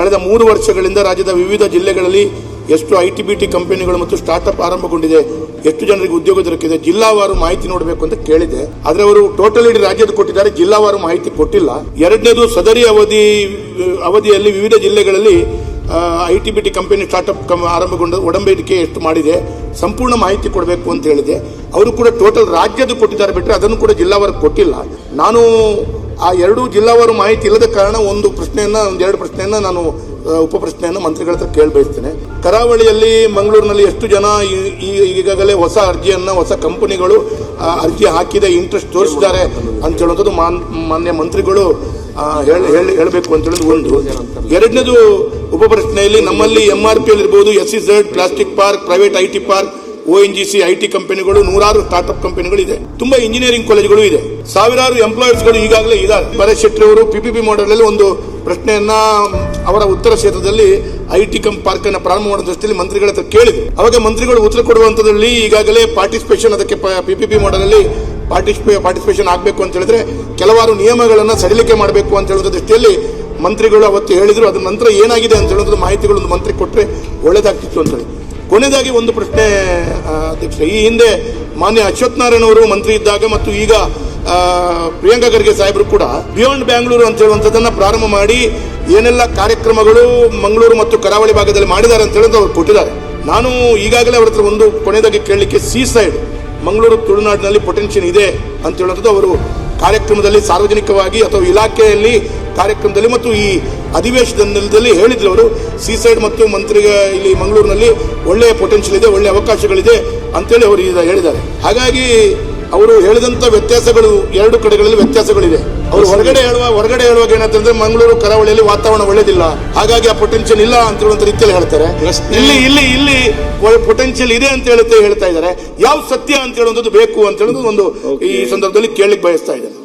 ಕಳೆದ 3 ವರ್ಷಗಳಿಂದ ರಾಜ್ಯದ ವಿವಿಧ ಜಿಲ್ಲೆಗಳಲ್ಲಿ ಎಷ್ಟು ITBT ಕಂಪನಿಗಳು ಮತ್ತು ಸ್ಟಾರ್ಟ್ಅಪ್ ಆರಂಭಗೊಂಡಿದೆ, ಎಷ್ಟು ಜನರಿಗೆ ಉದ್ಯೋಗ ದೊರಕಿದೆ, ಜಿಲ್ಲಾವಾರು ಮಾಹಿತಿ ನೋಡಬೇಕು ಅಂತ ಕೇಳಿದೆ. ಆದರೆ ಅವರು ಟೋಟಲ್ ಇಡೀ ರಾಜ್ಯದ ಕೊಟ್ಟಿದ್ದಾರೆ, ಜಿಲ್ಲಾವಾರು ಮಾಹಿತಿ ಕೊಟ್ಟಿಲ್ಲ. ಎರಡನೇದು, ಸದರಿ ಅವಧಿಯಲ್ಲಿ ವಿವಿಧ ಜಿಲ್ಲೆಗಳಲ್ಲಿ ITBT ಕಂಪನಿ ಸ್ಟಾರ್ಟ್ಅಪ್ ಆರಂಭಗೊಂಡ ಒಡಂಬಡಿಕೆ ಎಷ್ಟು ಮಾಡಿದೆ, ಸಂಪೂರ್ಣ ಮಾಹಿತಿ ಕೊಡಬೇಕು ಅಂತ ಹೇಳಿದೆ. ಅವರು ಕೂಡ ಟೋಟಲ್ ರಾಜ್ಯದ ಕೊಟ್ಟಿದ್ದಾರೆ ಬಿಟ್ಟರೆ ಅದನ್ನು ಕೂಡ ಜಿಲ್ಲಾವಾರು ಕೊಟ್ಟಿಲ್ಲ. ನಾನು ಆ ಎರಡೂ ಜಿಲ್ಲಾವಾರು ಮಾಹಿತಿ ಇಲ್ಲದ ಕಾರಣ ಒಂದೆರಡು ಪ್ರಶ್ನೆಯನ್ನ ನಾನು ಉಪ ಪ್ರಶ್ನೆಯನ್ನು ಮಂತ್ರಿಗಳ ಹತ್ರ ಕೇಳಬಯಸ್ತೇನೆ. ಕರಾವಳಿಯಲ್ಲಿ ಮಂಗಳೂರಿನಲ್ಲಿ ಎಷ್ಟು ಜನ ಈಗಾಗಲೇ ಹೊಸ ಕಂಪನಿಗಳು ಅರ್ಜಿ ಹಾಕಿದೆ, ಇಂಟ್ರೆಸ್ಟ್ ತೋರಿಸಿದ್ದಾರೆ ಅಂತ ಹೇಳುವಂಥದ್ದು ಮಾನ್ಯ ಮಂತ್ರಿಗಳು ಹೇಳಬೇಕು ಅಂತ ಹೇಳೋದು ಒಂದು. ಎರಡನೇದು ಉಪ ಪ್ರಶ್ನೆಯಲ್ಲಿ ನಮ್ಮಲ್ಲಿ MRP ಇರ್ಬೋದು, SEZ, plastic park, private IT park, ONGC IT ಕಂಪನಿಗಳು, 100 ಸ್ಟಾರ್ಟ್ಅಪ್ ಕಂಪನಿಗಳು ಇದೆ, ತುಂಬಾ ಇಂಜಿನಿಯರಿಂಗ್ ಕಾಲೇಜುಗಳು ಇದೆ, ಸಾವಿರಾರು ಎಂಪ್ಲಾಯರ್ಸ್ಗಳು ಈಗಾಗಲೇ ಇದ್ದಾರೆ. ಪರೇಶ್ ಶೆಟ್ಟಿ ಅವರು PPP ಮಾಡೆಲ್ ಅಲ್ಲಿ ಒಂದು ಪ್ರಶ್ನೆಯನ್ನ ಅವರ ಉತ್ತರ ಕ್ಷೇತ್ರದಲ್ಲಿ IT ಪಾರ್ಕ್ ಅನ್ನು ಪ್ರಾರಂಭ ಮಾಡುವ ದೃಷ್ಟಿಯಲ್ಲಿ ಮಂತ್ರಿಗಳ ಹತ್ರ ಕೇಳಿದೆ. ಅವಾಗ ಮಂತ್ರಿಗಳು ಉತ್ತರ ಕೊಡುವಂತದ್ರಲ್ಲಿ ಈಗಾಗಲೇ ಪಾರ್ಟಿಸಿಪೇಷನ್, ಅದಕ್ಕೆ PPP ಮಾಡೆಲ್ ಅಲ್ಲಿ ಪಾರ್ಟಿಸಿಪೇಷನ್ ಆಗಬೇಕು ಅಂತ ಹೇಳಿದ್ರೆ ಕೆಲವಾರು ನಿಯಮಗಳನ್ನು ಸಡಿಲಿಕೆ ಮಾಡಬೇಕು ಅಂತ ಹೇಳುವ ದೃಷ್ಟಿಯಲ್ಲಿ ಮಂತ್ರಿಗಳು ಅವತ್ತು ಹೇಳಿದ್ರು. ಅದ್ರ ನಂತರ ಏನಾಗಿದೆ ಅಂತ ಹೇಳೋದ್ರ ಮಾಹಿತಿಗಳು ಒಂದು ಮಂತ್ರಿ ಕೊಟ್ಟರೆ ಒಳ್ಳೇದಾಗ್ತಿತ್ತು ಅಂತ ಹೇಳಿ. ಕೊನೆಯದಾಗಿ ಒಂದು ಪ್ರಶ್ನೆ ಅಧ್ಯಕ್ಷ, ಈ ಹಿಂದೆ ಮಾನ್ಯ ಅಶ್ವಥ್ ನಾರಾಯಣ ಅವರು ಮಂತ್ರಿ ಇದ್ದಾಗ ಮತ್ತು ಈಗ ಪ್ರಿಯಾಂಕಾ ಖರ್ಗೆ ಸಾಹೇಬರು ಕೂಡ ಬಿಯಾಂಡ್ ಬ್ಯಾಂಗ್ಳೂರು ಅಂತ ಹೇಳುವಂಥದ್ದನ್ನ ಪ್ರಾರಂಭ ಮಾಡಿ ಏನೆಲ್ಲ ಕಾರ್ಯಕ್ರಮಗಳು ಮಂಗಳೂರು ಮತ್ತು ಕರಾವಳಿ ಭಾಗದಲ್ಲಿ ಮಾಡಿದ್ದಾರೆ ಅಂತ ಹೇಳೋದು ಅವ್ರು ಕೊಟ್ಟಿದ್ದಾರೆ. ನಾನು ಈಗಾಗಲೇ ಅವ್ರ ಹತ್ರ ಒಂದು ಕೊನೆಯದಾಗಿ ಕೇಳಲಿಕ್ಕೆ, ಸೀಸೈಡ್ ಮಂಗಳೂರು ತುಳುನಾಡಿನಲ್ಲಿ ಪೊಟೆನ್ಷಿಯಲ್ ಇದೆ ಅಂತ ಹೇಳುವಂಥದ್ದು ಅವರು ಕಾರ್ಯಕ್ರಮದಲ್ಲಿ ಸಾರ್ವಜನಿಕವಾಗಿ ಅಥವಾ ಇಲಾಖೆಯಲ್ಲಿ ಕಾರ್ಯಕ್ರಮದಲ್ಲಿ ಮತ್ತು ಈ ಅಧಿವೇಶನದಲ್ಲಿ ಹೇಳಿದ್ರು. ಅವರು ಸೀಸೈಡ್ ಮತ್ತು ಮಂತ್ರಿಗೆ ಇಲ್ಲಿ ಮಂಗಳೂರಿನಲ್ಲಿ ಒಳ್ಳೆಯ ಪೊಟೆನ್ಷಿಯಲ್ ಇದೆ, ಒಳ್ಳೆಯ ಅವಕಾಶಗಳಿದೆ ಅಂತೇಳಿ ಅವರು ಹೇಳಿದ್ದಾರೆ. ಹಾಗಾಗಿ ಅವರು ಹೇಳಿದಂಥ ವ್ಯತ್ಯಾಸಗಳು ಎರಡು ಕಡೆಗಳಲ್ಲಿ ವ್ಯತ್ಯಾಸಗಳಿದೆ. ಅವರು ಹೊರಗಡೆ ಹೇಳುವಾಗ ಏನಂತಂದ್ರೆ ಮಂಗಳೂರು ಕರಾವಳಿಯಲ್ಲಿ ವಾತಾವರಣ ಒಳ್ಳೇದಿಲ್ಲ, ಹಾಗಾಗಿ ಆ ಪೊಟೆನ್ಷಿಯಲ್ ಇಲ್ಲ ಅಂತ ಹೇಳುವಂತ ರೀತಿಯಲ್ಲಿ ಹೇಳ್ತಾರೆ. ಇಲ್ಲಿ ಪೊಟೆನ್ಷಿಯಲ್ ಇದೆ ಅಂತ ಹೇಳ್ತಾ ಇದ್ದಾರೆ. ಯಾವ ಸತ್ಯ ಅಂತ ಹೇಳುವಂಥದ್ದು ಬೇಕು ಅಂತ ಹೇಳೋದು ಒಂದು ಈ ಸಂದರ್ಭದಲ್ಲಿ ಕೇಳಲಿಕ್ಕೆ ಬಯಸ್ತಾ ಇದ್ದೇನೆ.